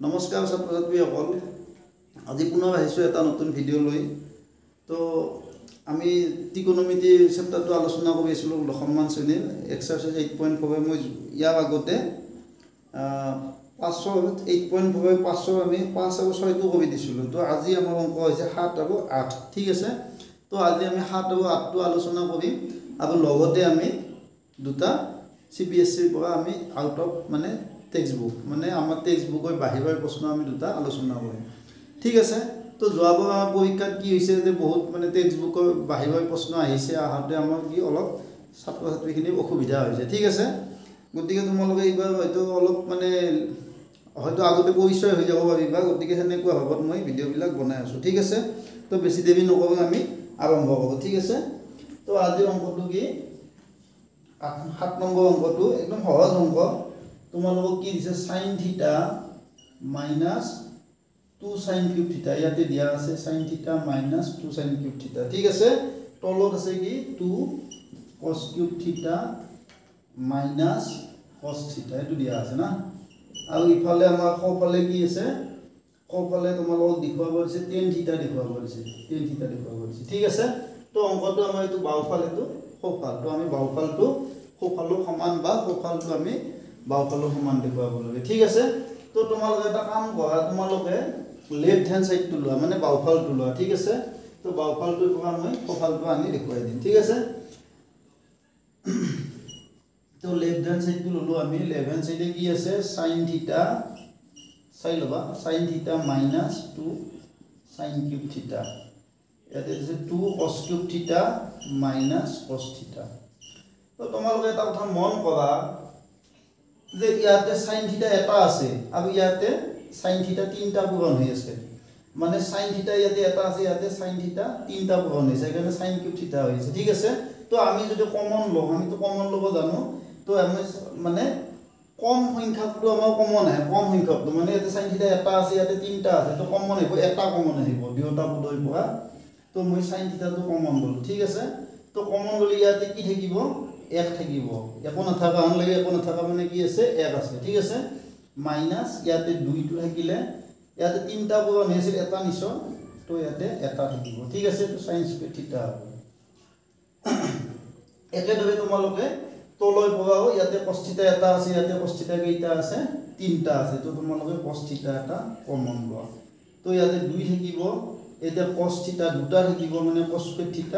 নমস্কাৰ ছাত্ৰ ছাত্ৰীসকল আজি পুনৰ আহিছোঁ এটা নতুন ভিডিঅ' লৈ তো আমি ত্ৰিকোণমিতি চেপ্টাৰটো আলোচনা কৰি আছিলোঁ দশমমান শ্ৰেণীৰ এক্সাৰচাইজ 8.4 মই ইয়াৰ আগতে 8.4 আমি 5 আৰু 6টো কৰি দিছিলোঁ তো আজি আমাৰ অংক হৈছে 7 আৰু 8 ঠিক আছে তো আজি আমি 7 আৰু 8টো আলোচনা কৰিম আৰু লগতে আমি দুটা CBSE পৰা আমি আউট অফ মানে টেক্সটবুক মানে আমাৰ টেক্সটবুকৰ বাহিৰৰ প্ৰশ্ন আমি দুটা আলোচনা কৰিম ঠিক আছে তো যোৱাবাৰ আমাৰ পৰীক্ষাত কি হৈছে যে বহুত মানে টেক্সটবুকৰ বাহিৰৰ প্ৰশ্ন আহিছে আহতে আমাৰ কি অলপ ছাত্ৰ ছাত্ৰীখিনি অসুবিধা হৈছে ঠিক আছে গতিকে তোমালোকে এইবাৰ হয়তো অলপ মানে হয়তো আগতে পৰিচয় হৈ যাব পাৰিবা গতিকে সেনেকুৱা ভাৱত মই ভিডিঅ'বিলাক বনাই আছোঁ ঠিক আছে তো বেছি দেৰি নকৰোঁ আমি আৰম্ভ কৰোঁ ঠিক আছে তো আজিৰ অংকটো কি 7 নম্বৰ অংকটো একদম সহজ অংক তোমালোকক কি দিছে sin θ minus 2 sin cube θ ইয়াতে দিয়া আছে sin θ minus 2 sin cube θ ঠিক আছে তলত আছে কি 2 cos cube θ minus cos θ এটো দিয়া আছে না আৰু ইফালে আমাৰ সোঁফালে কি আছে সোঁফালে তোমালোকক দেখুৱাব দিছে tan θ দেখুৱাব দিছে tan θ দেখুৱাব দিছে ঠিক আছে তো অংকটো আমাৰ এটো বাওফালেটো সোঁফাল তো আমি বাওফালটো সোঁফালৰ সমান বা সোঁফালটো আমি বাওফালৰ সমান দেখুৱাব লাগে ঠিক আছে তো তোমালোকে এটা কাম কৰা তোমালোকে লেফট হ্যান্ড সাইডটো লোৱা মানে বাওফালটো লোৱা ঠিক আছে তো বাওফালটোৰ পৰা মই সোঁফালটো আনি দেখুৱাই দিম ঠিক আছে তো লেফট হ্যান্ড সাইডটো ললো আমি লেফট হ্যান্ড সাইডে কি আছে sin θ চাই লবা sin θ minus 2 sin cube θ ইয়াতে আছে 2 cos cube θ minus cos θ তো তোমালোকে এটা কথা মন কৰা যে ইয়াতে sin θ এটা আছে আৰু ইয়াতে sin θ তিনটা পূৰণ হৈ আছে মানে sin θ ইয়াতে এটা আছে ইয়াতে sin θ তিনটা পূৰণ হৈছে সেইকাৰণে sin cube θ হৈছে ঠিক আছে তো আমি যদি কমন লওঁ আমি তো কমন ল'ব জানো তো আমি মানে কম সংখ্যাটো আমাৰ কমন হয় কম সংখ্যাটো মানে ইয়াতে sin θ এটা আছে ইয়াতে তিনটা আছে তো কমন হ'ব এটা কমন আহিব দুটা পদৰ পৰা তো মই sin θ টো কমন ললো ঠিক আছে তো কমন ললি ইয়াতে কি থাকিব 1 থাকিব একো নাথাকা আন লাগে একো নাথাকা মানে কি আছে 1 আছে ঠিক আছে মাইনাস ইয়াতে 2 টো থাকিলে ইয়াতে তিনটা পূৰণ হৈছে এটা নিছ তো ইয়াতে এটা থাকিব ঠিক আছে তো sin স্কয়ার θ হ'ব একেদৰে তোমালোকে তলৈ পৰাও ইয়াতে cos θ এটা আছে ইয়াতে cos θ কেইটা আছে তিনটা আছে তো তোমালোকে cos θ এটা কমন লোৱা তো ইয়াতে 2 থাকিব এটা cos θ দুটা থাকিব মানে cos স্কয়ার θ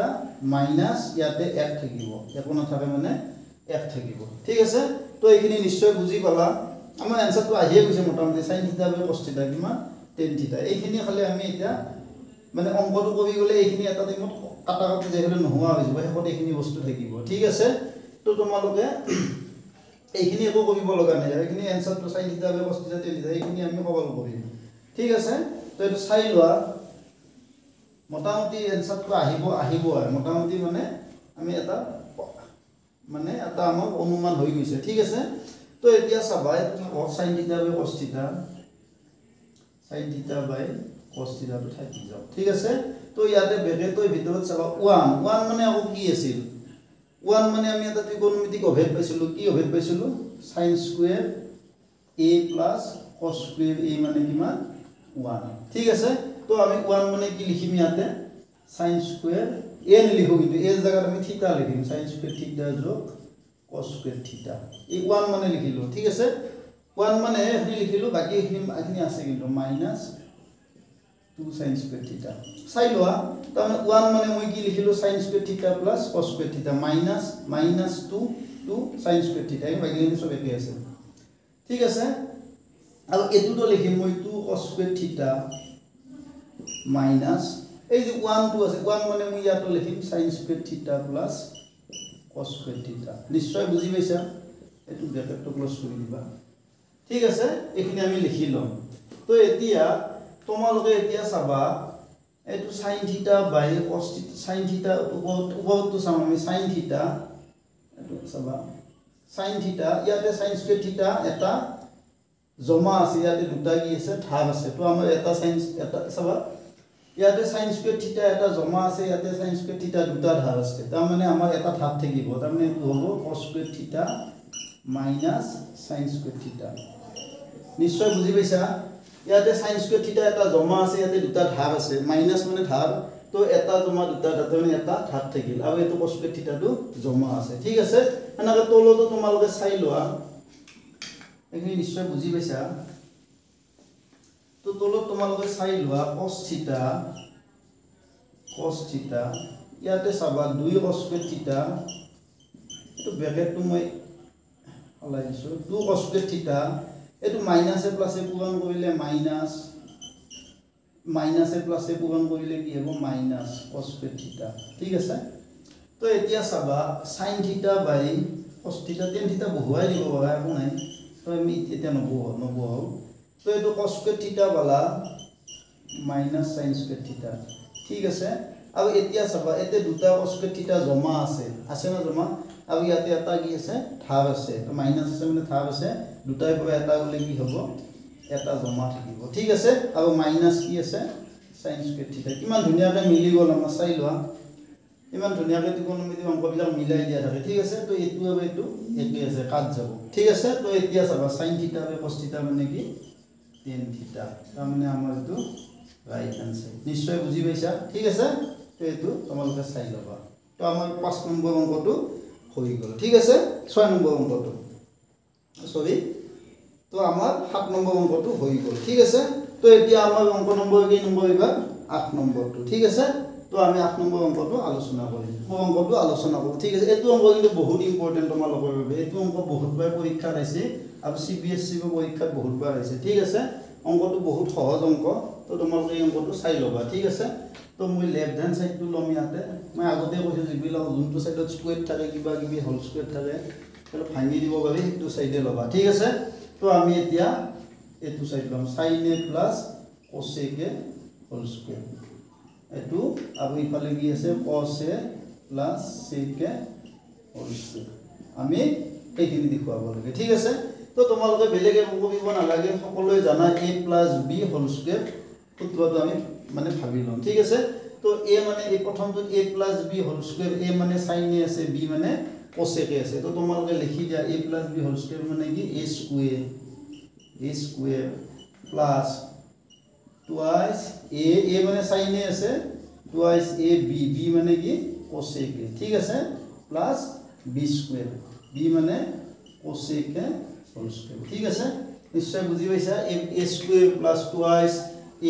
মাইনাস ইয়াতে 1 থাকিব একো নাথাকে মানে 1 থাকিব ঠিক আছে তো এইখিনি নিশ্চয় বুজি পালা আমাৰ আনসাৰটো আহিয়ে গৈছে মোটামুটি sin θ আৰু cos θ কিমান tan θ এইখিনি খালি আমি এটা মানে অংকটো কৰি গলে এইখিনি এটা টাইমত কাটা কাটা যেহলে নোহোৱা হৈ যাব হেকত এইখিনি বস্তু থাকিব ঠিক আছে তো তোমালোকে এইখিনি একো কৰিব লগা নাই এইখিনি আনসাৰটো sin θ আৰু cos θ tan θ এইখিনি আমি সবল কৰিম ঠিক আছে তো এটা চাই লোৱা মোটামুটি আনসাৰটো আহিব আৰু মোটামুটি মানে আমি এটা মানে এটা আমাৰ অনুমান হৈ গৈছে ঠিক আছে তো এতিয়া চাবা sin θ আৰু cos θ sin θ বাই cos θ টো থাকি যাও ঠিক আছে তো ইয়াতে ব্ৰেকেটৰ ভিতৰত চাবা 1 মানে আকৌ কি আছিল 1 মানে আমি এটা ত্ৰিকোণমিতিক অভেদ পাইছিলো কি অভেদ পাইছিলো sin square a cos square a মানে কিমান 1 ঠিক আছে তো আমি 1 মানে কি লিখিম ইয়াতে sin স্কয়ার a লিখো কিন্তু এই জায়গাত আমি থিটা লিখিম sin স্কয়ার θ যোগ cos স্কয়ার θ এই 1 মানে লিখিলো ঠিক আছে 1 মানে এখিনি লিখিলো বাকি এখিনি আছে কিন্তু মাইনাস 2 sin স্কয়ার θ চাই লোৱা তাৰমানে 1 মানে মই কি লিখিলো sin square θ cos square θ minus 2 sin square θ এই বাকিখিনি সব একে আছে ঠিক আছে আৰু এটোটো লিখিম মই 2 cos স্কয়ার θ মাইনাস এই যে 1 2 আছে 1 মানে মই ইয়াতো লিখিম sin স্কয়ার θ cos স্কয়ার θ নিশ্চয় বুজি পাইছা এটো ব্র্যাকেটটো ক্লোজ কৰি দিবা ঠিক আছে এখিনি আমি লিখি লম তো এতিয়া তোমালোকে এতিয়া চাবা এটো sin θ বাই cos θ sin θ উপৰটো চাম আমি sin θ এটো চাবা sin θ ইয়াতে sin স্কয়ার θ এটা জমা আছে ইয়াতে দুটা কি আছে ভাগ আছে তো আমাৰ এটা sin এটা চাবা ইয়াতে sin স্কয়ার θ এটা জমা আছে ইয়াতে sin স্কয়ার θ দুটা ভাগ আছে তাৰ মানে আমাৰ এটা ভাগ থাকিব তাৰ মানে এটো হ'ব cos square θ minus sin square θ নিশ্চয় বুজি পাইছা ইয়াতে sin স্কয়ার থিটা এটা জমা আছে ইয়াতে দুটা ধাৰ আছে মাইনাস মানে ধাৰ তো এটা জমা দুটা ধাৰ মানে এটা ধাৰ থাকিল আৰু এটো cos স্কয়াৰ থিটাটো জমা আছে ঠিক আছে এনেকৈ তলতো তোমালোকে চাই লোৱা এখিনি নিশ্চয় বুজি পাইছা তো তলত তোমালোকে চাই লোৱা cos থিটা ইয়াতে চাবা 2 cos স্কয়ার থিটা এটো ব্র্যাকেটটো মই হলাই দিছো 2 cos স্কয়ার থিটা এটো মাইনাস এ প্লাস এ পূৰণ কৰিলে মাইনাস এ প্লাস এ পূৰণ কৰিলে কি হ'ব মাইনাস cos স্কয়ার থিটা ঠিক আছে তো এতিয়া চাবা sin থিটা বাই cos থিটা tan থিটা বহুৱাই দিব পাৰা একো নাই তো আমি এতিয়া নবহাও তো এটো cos স্কয়াৰ থিটা বালা মাইনাস sin স্কয়াৰ থিটা ঠিক আছে আৰু এতিয়া চাবা এতে দুটা cos স্কয়াৰ থিটা জমা আছে না জমা আৰু ইয়াতে এটা কি আছে ধাৰ আছে তো মাইনাস আছে মানে ধাৰ আছে দুটাই পৰা এটা গলে কি হ'ব এটা জমা থাকিব ঠিক আছে আৰু মাইনাস কি আছে sin স্কয়াৰ থিটা কিমান ধুনিয়াকৈ মিলি গল আমাৰ চাই লোৱা ইমান ধুনিয়াকৈ ত্ৰিকোণমিতি অংকবিলাক মিলাই দিয়া থাকে ঠিক আছে তো এটো আৰু এটো একে আছে কাট যাব ঠিক আছে তো এতিয়া চাবা sin থিটা আৰু cos থিটা মানে কি tan থিটা তাৰ মানে আমাৰ এটো রাইট আনসার নিশ্চয় বুঝি পাইছা ঠিক আছে তো এটো তোমালোকে চাই লবা তো আমাৰ 5 নম্বৰ অংকটো হৈ গল ঠিক আছে 6 নম্বৰ অংকটো সৰি তো আমাৰ 7 নম্বৰ অংকটো হৈ গল ঠিক আছে তো এতিয়া আমাৰ অংক নম্বৰ কি নম্বৰ এবাৰ 8 নম্বৰটো ঠিক আছে তো আমি 8 নম্বৰ অংকটো আলোচনা কৰিম অংকটো আলোচনা কৰো ঠিক আছে এটো অংক কিন্তু বহুত ইম্পৰ্টেন্ট তোমালোকৰ বাবে এটো অংক বহুতবাৰ পৰীক্ষাত আহিছে আৰু সিবিএসসি পৰীক্ষাত বহুতবাৰ আহিছে ঠিক আছে অংকটো বহুত সহজ অংক তো তোমালোকে এই অংকটো চাই লবা ঠিক আছে তো মই লেফট হ্যান্ড সাইডটো লম ইয়াতে মই আগতে কৈছো যিবিলাক যোনটো সাইডত স্কয়ার থাকে কিবা কিবি হোল স্কয়ার থাকে তাহলে ভাঙি দিব পাৰি সেইটো সাইডে লবা ঠিক আছে তো আমি এতিয়া এটো সাইড লম sin a plus cos a whole square এটো আৰু ইফালে কি আছে cos a plus sec a whole square আমি এইখিনি দেখুৱাব লাগে ঠিক আছে তো তোমালোকে বেলেগে কৰিব নালাগে সকলোৱে জানা a + b হোল স্কয়াৰ সূত্ৰটো আমি মানে ভাবি লম ঠিক আছে তো a মানে এই প্ৰথমটো a + b whole square a মানে sin a আছে b মানে cos a আছে তো তোমালোকে লিখি দিয়া a + b হোল স্কয়ার মানে কি a square plus twice a মানে sin a আছে twice a b মানে কি cos a ঠিক আছে প্লাস b স্কয়ার b মানে cos a হোল স্কয়ার ঠিক আছে নিশ্চয় বুজি পাইছা a square plus twice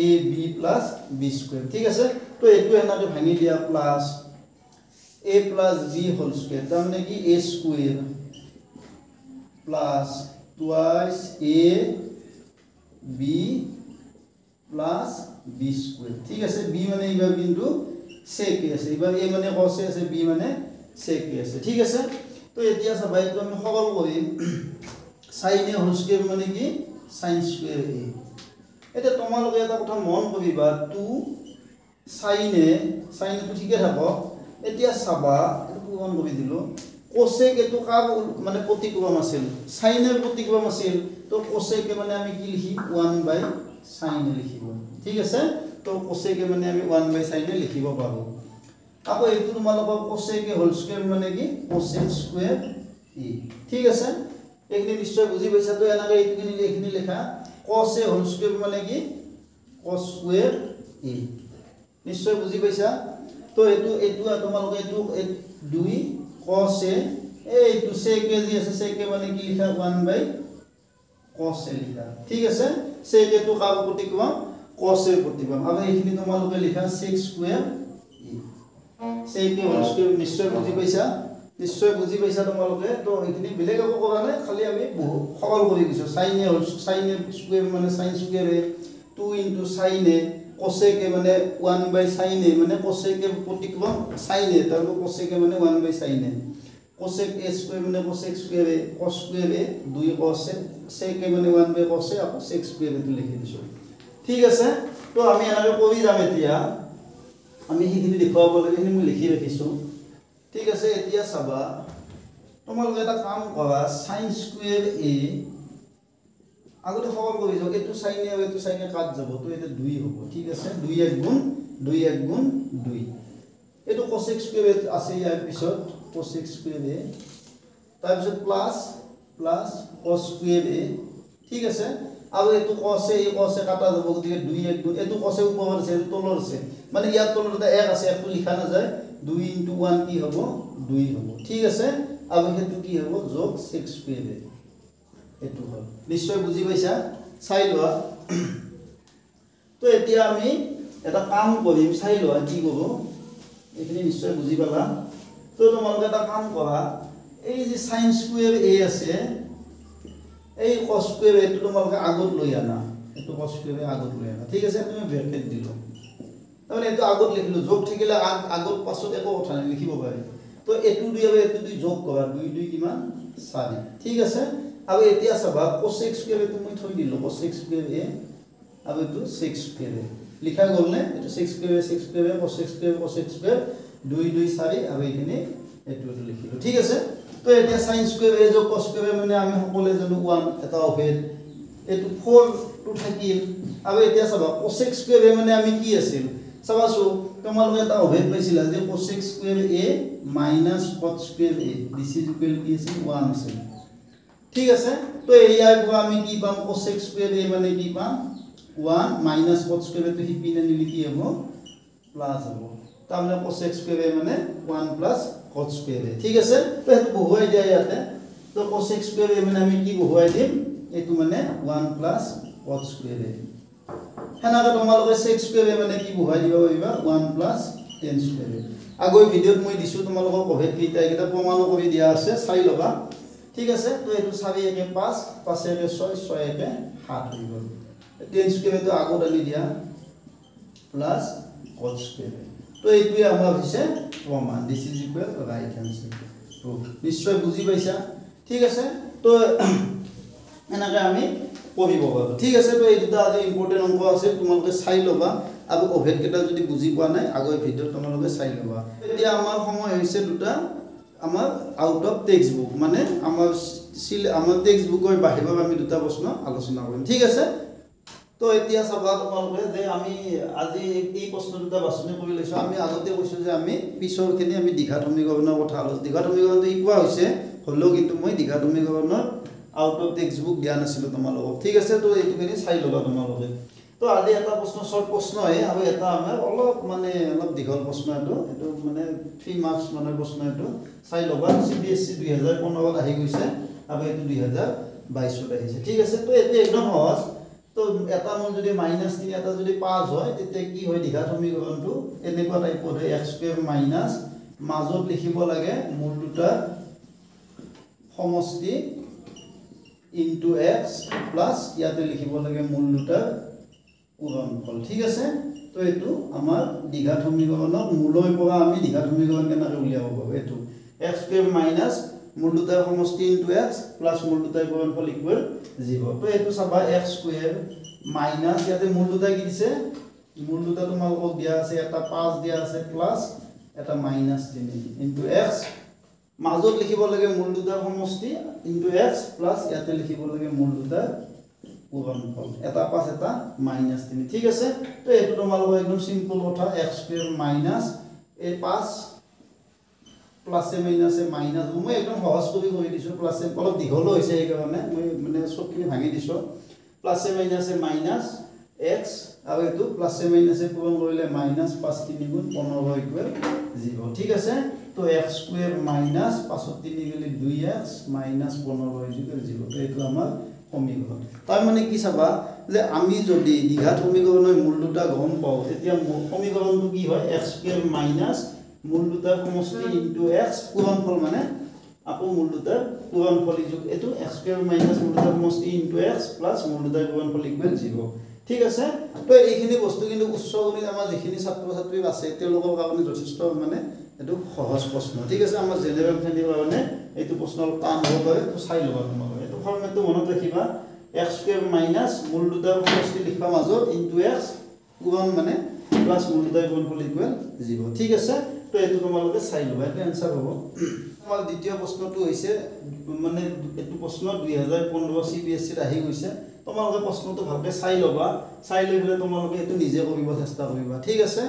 a b plus b square ঠিক আছে তো এটো এনাকে ভাঙি দিয়া plus a plus b whole square তার মানে কি a square plus twice a b plus b square ঠিক আছে b মানে এবাৰ কিন্তু sec আছে এবাৰ a মানে cos আছে b মানে sec আছে ঠিক আছে তো এতিয়া চাবা এইটো আমি সৰল কৰিম sin a whole square মানে কি sin square a এটা তোমালোকে এটা কথা মন কৰিবা 2 sin টো ঠিকে থাকো এতিয়া চাবা এটো পূৰণ কৰি দিলো cosec এটো কাৰ মানে প্ৰতিক্ৰম আছিল sin এৰ প্ৰতিক্ৰম আছিল তো cosec মানে আমি কি লিখি 1/sin লিখিব ঠিক আছে তো cosec মানে আমি 1/sin লিখিব পাৰো আকৌ এটো তোমালোকক cosec হোল স্কয়ার মানে কি cosec স্কয়ার e ঠিক আছে এইখিনি নিশ্চয় বুজি পাইছা তো এনাকে এইখিনি লেখা cos a whole square মানে কি cos square a নিশ্চয় বুজি পাইছা তো এটো তোমালোকে এটো 2 cos a এইটো sec a যি আছে sec a মানে কি লিখা 1/cos a লিখা ঠিক আছে sec a টো কার প্ৰতিক্ৰম cos a প্ৰতিক্ৰম আৰু এইখিনি তোমালোকে লিখা sec square e sec a whole square নিশ্চয় বুজি পাইছা তোমালোকে তো এইখিনি বেলেগ একো কৰা নাই খালি আমি বহু সৰল কৰি দিছো sin a স্কয়ার মানে sin square a 2 sin a cosec a মানে 1/sin a মানে cosec a প্ৰতিক্ৰম sin a তাৰপৰ cosec a মানে 1/sin a cosec a square মানে cosec square a cos square a 2 cos a sec a মানে 1/cos a আকৌ sec square টো লিখি দিছো ঠিক আছে তো আমি এনাকে কৰি যাম এতিয়া আমি হিখিনি দেখুৱাব লাগে হিনি মই লিখি ৰাখিছো ঠিক আছে এতিয়া চাবা তোমালোকে এটা কাম কৰা sin স্কয়াৰ a আগতে সৰল কৰি যাও এটো sin a আৰু এটো sin a কাট যাব তো এটা 2 হ'ব ঠিক আছে 2 1 গুণ 2 এটো cosec স্কয়ার আছে ইয়াৰ পিছত cosec স্কয়াৰ a তাৰ পিছত প্লাস cos স্কয়াৰ a ঠিক আছে আৰু এটো কছে এই কছে কাটা যাব গতিকে 2 1 2 এটো কছে ওপৰত আছে এটো তলৰ আছে মানে ইয়াৰ তলত এটা 1 আছে একটো লিখা না যায় 2 * 1 কি হ'ব 2 হ'ব ঠিক আছে আৰু হেতু কি হ'ব যোগ 6 স্কয়াৰ এটো হ'ল নিশ্চয় বুজি পাইছা চাই লোৱা তো এতিয়া আমি এটা কাম কৰিম চাই লোৱা কি হ'ব এখিনি নিশ্চয় বুজি পালা তো তোমালোকে এটা কাম কৰা এই যে sin স্কয়াৰ a আছে এই cos স্কয়াৰ এটো তোমালোকে আগত লৈ আনা এটো cos স্কয়াৰ আগত লৈ আনা ঠিক আছে তুমি ব্ৰেকেট দিলো তাহলে এটো আগত লিখিলো যোগ থাকিলে আগত পাছত একো কথা নাই লিখিব পাৰি তো এটো দুই আৰু এটো দুই যোগ কৰা 2 2 কিমান 4 ঠিক আছে আৰু এতিয়া চাবা cos স্কয়াৰ এটো মই থৈ দিলো cos স্কয়াৰ a আৰু এটো 6 স্কয়াৰ লিখা গল নে এটো 6 স্কয়াৰ cos স্কয়াৰ 2 2 4 আৰু এখিনি এটো লিখিলো ঠিক আছে তো এতিয়া sin স্কয়াৰ a যোগ cos স্কয়াৰ মানে আমি সকলে জানো 1 এটা অভেদ এটো 4 টু থাকিল আৰু এতিয়া চাবা cos স্কয়াৰ a মানে আমি কি আছিল চাবাছো তোমালোকে এটা অভেদ পাইছিলা যে cos square a cos square a this is equal কি আছে 1 আছে ঠিক আছে তো ইয়াৰ পৰা আমি কি পাম cos স্কয়াৰ a মানে কি পাম 1 cos স্কয়াৰ a টো হিপিনে নিলি কি হ'ব প্লাস হ'ব তাহলে cos স্কয়াৰ a মানে 1 cos স্কয়াৰ a ঠিক আছে তো এটো বহুৱাই দিয়া ইয়াতে তো cos স্কয়াৰ a মানে আমি কি বহুৱাই দিম এটো মানে 1 cos স্কয়াৰ a হেনাকে তোমালোকে 6 স্কয়াৰ a মানে কি বহুৱাই দিবা পাৰিবা 1 10 স্কয়াৰ a আগৰ ভিডিওত মই দিছো তোমালোকক অভেদ কেইটা এটা প্ৰমাণ কৰি দিয়া আছে চাই লবা ঠিক আছে তো এটো 4 1 5 5 1 6 6 1 7 হৈ গল 10 স্কয়াৰ তো আগত আনি দিয়া প্লাস cos স্কয়াৰ তো এইটোই আমাৰ হৈছে প্রমাণ this is equal right answer তো নিশ্চয় বুজি পাইছা ঠিক আছে তো এনাকে আমি পঢ়িব পাৰো ঠিক আছে তো এই দুটা আজি ইম্পৰ্টেন্ট অংক আছে তোমালোকে চাই লবা আৰু অভেদ কেটা যদি বুজি পোৱা নাই আগৰ ভিডিও তোমালোকে চাই লবা এতিয়া আমাৰ সময় হৈছে দুটা আমাৰ আউট অফ টেক্সট বুক মানে আমাৰ টেক্সট বুকৰ বাহিৰৰ আমি দুটা প্ৰশ্ন আলোচনা কৰিম ঠিক আছে তো এতিয়া চাবা তোমালোকে যে আমি আজি এই প্ৰশ্ন দুটা বাছনি কৰি লৈছো আমি আগতে কৈছো যে আমি পিছৰখিনি আমি দ্বিঘাত সমীকৰণৰ কথা আলোচনা দ্বিঘাত সমীকৰণটো ইকুয়া হৈছে হলো কিন্তু মই দ্বিঘাত সমীকৰণৰ আউট অফ টেক্সট বুক দিয়া নাছিলো তোমালোকক ঠিক আছে তো এইটোখিনি চাই লবা তোমালোকে তো আজি এটা প্ৰশ্ন শৰ্ট প্ৰশ্ন হয় আৰু এটা আমাৰ অলপ দীঘল প্ৰশ্ন এটো মানে 3 মাৰ্কস মানৰ প্ৰশ্ন এটো চাই লবা সিবিএসই 2015 ত আহি গৈছে আৰু এটো 2022 ত আহিছে ঠিক আছে তো এটো একদম সহজ তো এটা মন যদি -3 এটা যদি 5 হয় তেতিয়া কি হয় দ্বিঘাত সমীকৰণটো এনেকুৱা টাইপৰ হয় x² মাইনাস মাজত লিখিব লাগে মূল দুটা সমষ্টি into x plus ইয়াতে লিখিব লাগে মূল দুটা পূৰণফল ঠিক আছে তো এটো আমাৰ দ্বিঘাত সমীকৰণৰ মূলৰ পৰা আমি দ্বিঘাত সমীকৰণ কেনেকৈ উলিয়াব পাৰো এটো x² মাইনাস মূল দুটাৰ সমষ্টি into x plus মূল দুটাৰ পূৰণফল ইকুৱেল 0 তো এটো চাবা x² মাইনাস ইয়াতে মূল দুটা কি দিছে মূল দুটা তোমালোকক দিয়া আছে এটা 5 দিয়া আছে প্লাস এটা -3 into x মাজত লিখিব লাগে মূল দুটাৰ সমষ্টি into x প্লাস ইয়াতে লিখিব লাগে মূল দুটাৰ পূৰণফল এটা 5 এটা -3 ঠিক আছে তো এটো তোমালোকৰ একদম সিম্পল কথা x² মাইনাস এই 5 প্লাসে মাইনাসে মাইনাস মই একদম সহজ কৰি দিছো প্লাসে অলপ দীঘল হৈছে এই কাৰণে মই মানে সবখিনি ভাঙি দিছো প্লাসে মাইনাসে মাইনাস x আৰু এটো প্লাসে মাইনাসে পূৰণ কৰিলে -5 3 গুণ 15 ইকুৱেল 0 ঠিক আছে তো x² মাইনাস 5 3 গলে 2x মাইনাস 15 ইকুৱেল 0 এইটো আমাৰ সমীকৰণ তাৰ মানে কি চাবা যে আমি যদি দ্বিঘাত সমীকৰণৰ মূল দুটা গম পাও তেতিয়া সমীকৰণটো কি হয় x² মাইনাস মূল দুটাৰ সমষ্টি into x পূৰণফল মানে আপু মূল দুটাৰ পূৰণফল এটো x² মাইনাস মূল দুটাৰ সমষ্টি into x প্লাস মূল দুটাৰ পূৰণফল ইকুৱেল 0 ঠিক আছে তো এইখিনি বস্তু কিন্তু উচ্চ গণিত আমাৰ যিখিনি ছাত্ৰ ছাত্ৰী আছে তেওঁলোকৰ কাৰণে যথেষ্ট মানে এটো সহজ প্ৰশ্ন ঠিক আছে আমাৰ জেনেৰেল খিনিৰ কাৰণে এইটো প্ৰশ্ন টান হ'ব পাৰে তো চাই লবা তোমালোকে এটো ফৰ্মেটটো মনত ৰাখিবা x² মাইনাস মূল দুটাৰ সমষ্টি লিখবা মাজত into x গুণ মানে প্লাস মূল দুটাৰ পূৰণফল ইকুৱেল 0 ঠিক আছে তো এটো তোমালোকে চাই লবা এটা आंसर হ'ব আমাৰ দ্বিতীয় প্ৰশ্নটো হৈছে মানে এটো প্ৰশ্ন 2015 সিবিএসই আহি গৈছে তোমালোকে প্ৰশ্নটো ভালকে চাই লবা চাই লৈ হলে তোমালোকে এটো নিজে কৰিব চেষ্টা কৰিবা ঠিক আছে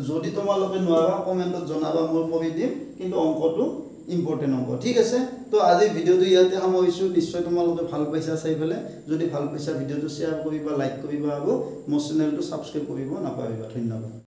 যদি তোমালোকে নোৱাৰা কমেন্টত জনাবা মই কৰি দিম কিন্তু অংকটো ইম্পৰ্টেণ্ট হ'ব ঠিক আছে তো আজি ভিডিঅ'টো ইয়াতে সামৰিছোঁ নিশ্চয় তোমালোকে ভাল পাইছা চাই পেলাই যদি ভাল পাইছা ভিডিঅ'টো শ্বেয়াৰ কৰিবা লাইক কৰিবা আৰু মোৰ চেনেলটো ছাবস্ক্ৰাইব কৰিব নাপাহৰিবা ধন্যবাদ